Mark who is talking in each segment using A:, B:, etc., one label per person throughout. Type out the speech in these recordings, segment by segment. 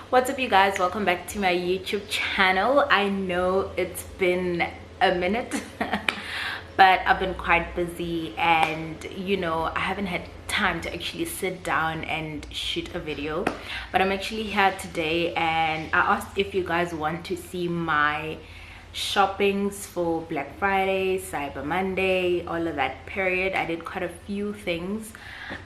A: What's up, you guys? Welcome back to my YouTube channel. I know it's been a minute but I've been quite busy, and I haven't had time to actually sit down and shoot a video. But I'm actually here today, and I asked if you guys want to see my shoppings for Black Friday, Cyber Monday, all of that period. I did quite a few things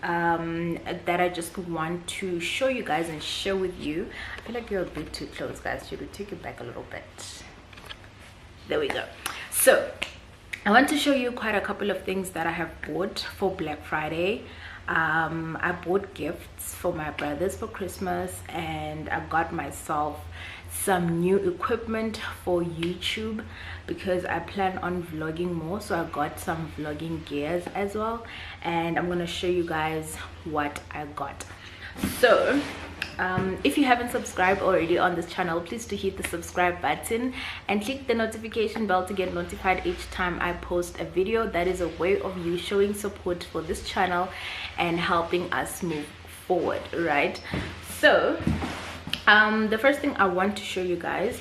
A: that I just want to show you guys and share with you. I feel like you're a bit too close, guys. Should we take it back a little bit? There we go. So I want to show you quite a couple of things that I have bought for Black Friday. I bought gifts for my brothers for Christmas, and I got myself some new equipment for YouTube because I plan on vlogging more, so I got some vlogging gears as well, and I'm gonna show you guys what I got. So if you haven't subscribed already on this channel, please do hit the subscribe button and click the notification bell to get notified each time I post a video. That is a way of you showing support for this channel and helping us move forward, right? So the first thing I want to show you guys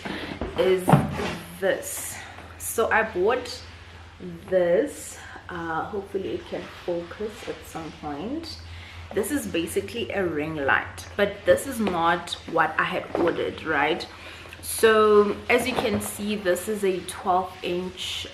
A: is this. So I bought this, hopefully it can focus at some point. This is basically a ring light, but this is not what I had ordered, right? So as you can see, this is a 12-inch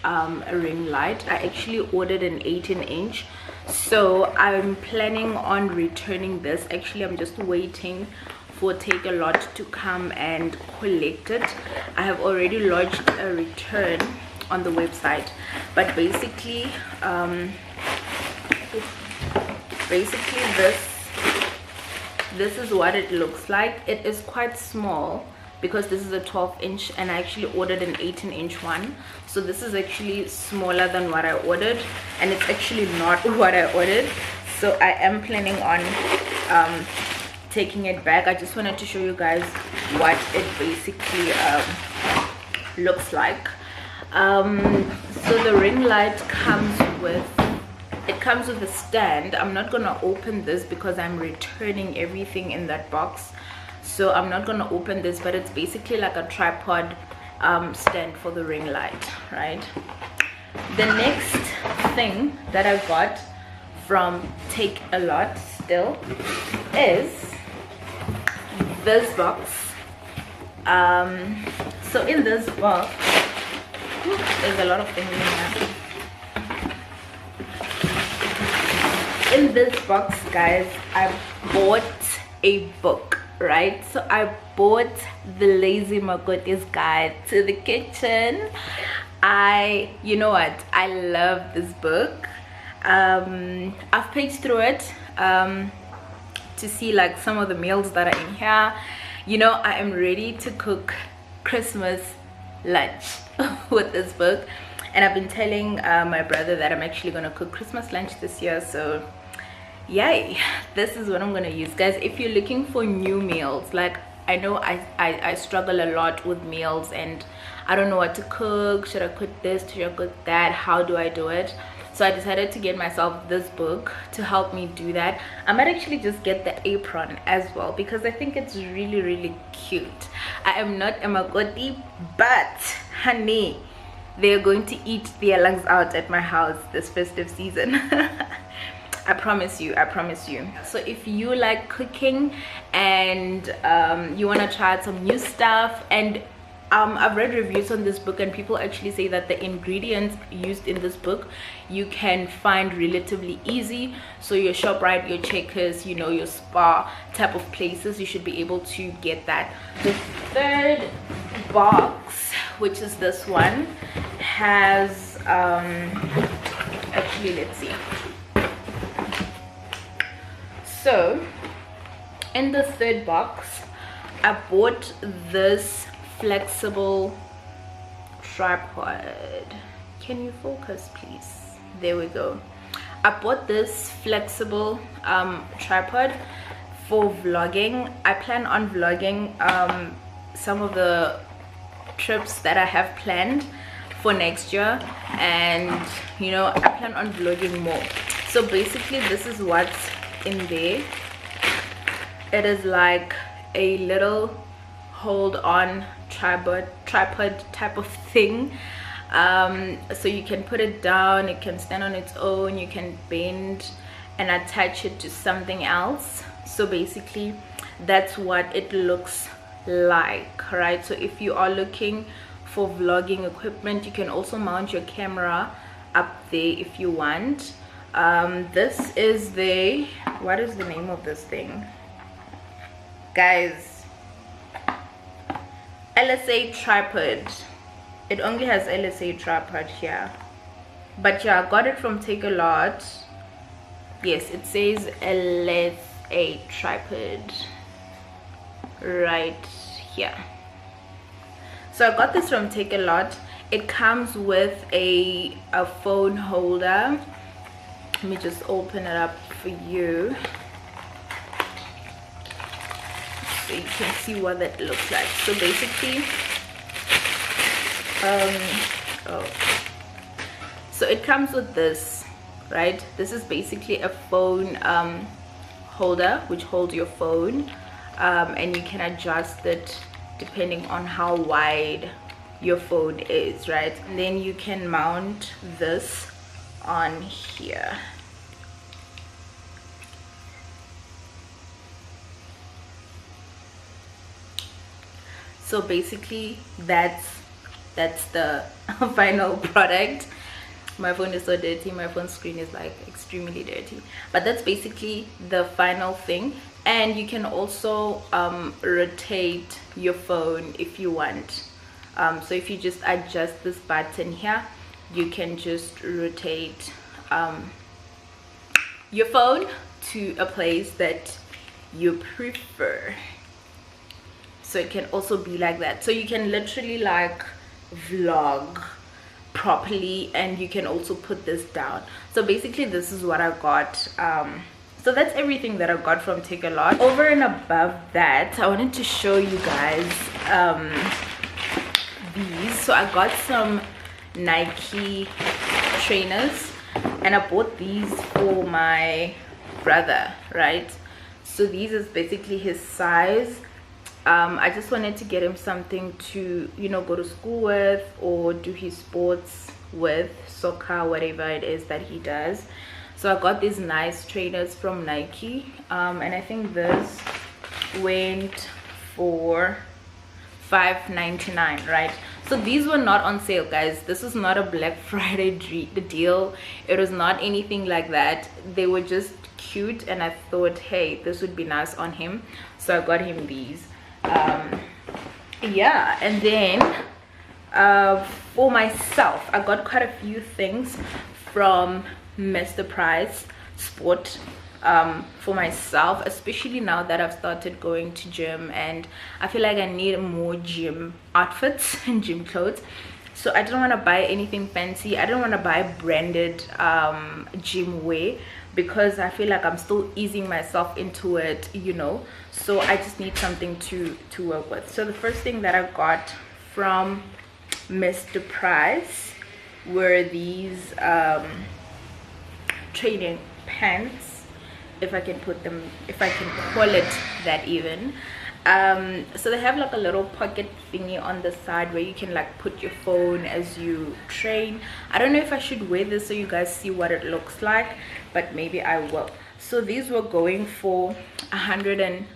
A: ring light. I actually ordered an 18-inch, so I'm planning on returning this. Actually, I'm just waiting for takealot to come and collect it. I have already lodged a return on the website, but basically this is what it looks like. It is quite small because this is a 12-inch and I actually ordered an 18-inch one, so this is actually smaller than what I ordered, and it's actually not what I ordered. So I am planning on taking it back. I just wanted to show you guys what it basically looks like. So the ring light comes with a stand. I'm not gonna open this because I'm returning everything in that box, so I'm not gonna open this, but it's basically like a tripod stand for the ring light, right? The next thing that I got from Takealot still is this box. So in this box, there's a lot of things in here. In this box, guys, I bought a book, right? So I bought the Lazy Makotis Guide to the Kitchen. You know what, I love this book. I've paged through it to see like some of the meals that are in here. I am ready to cook Christmas lunch with this book, and I've been telling my brother that I'm actually gonna cook Christmas lunch this year, so yay, this is what I'm gonna use, guys. If you're looking for new meals, like I know I struggle a lot with meals and I don't know what to cook. Should I cook this? Should I cook that? How do I do it? So I decided to get myself this book to help me do that. I might actually just get the apron as well because I think it's really, really cute. I am not a Makoti, but honey, they're going to eat their lungs out at my house this festive season. I promise you. So if you like cooking and you want to try out some new stuff, and I've read reviews on this book and people actually say that the ingredients used in this book you can find relatively easy. So your ShopRite, your Checkers, your Spar type of places, you should be able to get that. The third box, which is this one, has actually, let's see. So in the third box, I bought this flexible tripod. Can you focus, please? There we go. I bought this flexible tripod for vlogging. I plan on vlogging some of the trips that I have planned for next year, and I plan on vlogging more. So basically this is what's in there. It is like a little hold on tripod type of thing. So you can put it down, it can stand on its own, you can bend and attach it to something else. So basically that's what it looks like, right? So if you are looking for vlogging equipment, you can also mount your camera up there if you want. This is the, what is the name of this thing, guys? LASA tripod. It only has LASA tripod here, but yeah, I got it from Takealot. Yes, it says LASA tripod right here. So I got this from Takealot. It comes with a phone holder. Let me just open it up for you so you can see what that looks like. So basically so it comes with this, right? This is basically a phone holder which holds your phone, and you can adjust it depending on how wide your phone is, right? And then you can mount this on here. So basically that's the final product. My phone is so dirty, my phone screen is like extremely dirty, but that's basically the final thing. And you can also rotate your phone if you want. So if you just adjust this button here, you can just rotate your phone to a place that you prefer. So it can also be like that. So you can literally like vlog properly, and you can also put this down. So basically this is what I got. So that's everything that I got from Takealot. Over and above that, I wanted to show you guys these. So I got some Nike trainers, and I bought these for my brother, right? So these is basically his size. I just wanted to get him something to, you know, go to school with or do his sports with, soccer, whatever it is that he does. So I got these nice trainers from Nike, and I think this went for $5.99, right? So these were not on sale, guys. This is not a Black Friday deal. It was not anything like that. They were just cute, and I thought, hey, this would be nice on him, so I got him these. Yeah, and then for myself, I got quite a few things from Mr. Price Sport for myself, especially now that I've started going to gym, and I feel like I need more gym outfits and gym clothes. So I didn't want to buy anything fancy. I didn't want to buy branded gym wear, because I feel like I'm still easing myself into it, you know. So I just need something to work with. So the first thing that I got from Mr. Price were these training pants, if I can put them, if I can call it that even. So they have like a little pocket thingy on the side where you can like put your phone as you train. I don't know if I should wear this so you guys see what it looks like, but maybe I will. So these were going for $159.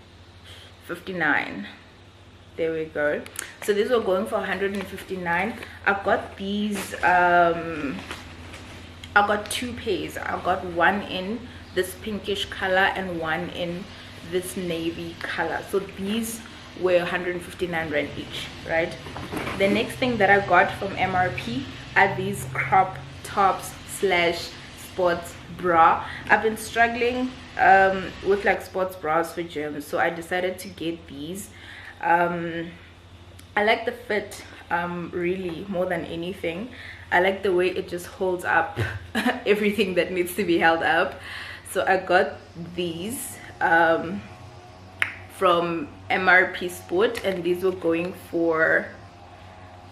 A: There we go. So these were going for $159. I got these I got two pairs. I got one in this pinkish color and one in this navy color. So these were 159 rand each, right? The next thing that I got from MRP are these crop tops slash sports bra. I've been struggling with like sports bras for gym, so I decided to get these. I like the fit really more than anything. I like the way it just holds up everything that needs to be held up. So I got these from MRP Sport, and these were going for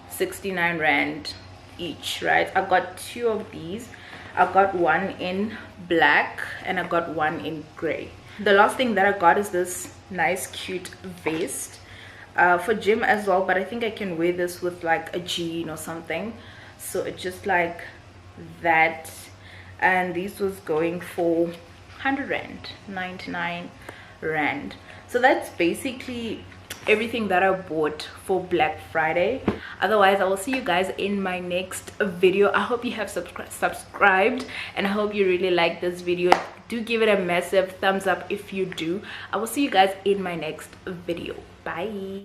A: 69 rand each, right? I got two of these. I got one in black and I got one in gray. The last thing that I got is this nice cute vest. for gym as well, but I think I can wear this with like a jean or something. So it's just like that. And this was going for 100 rand, 99 rand. So that's basically everything that I bought for Black Friday. Otherwise, I will see you guys in my next video. I hope you have subscribed, and I hope you really like this video. Do give it a massive thumbs up if you do. I will see you guys in my next video. Bye.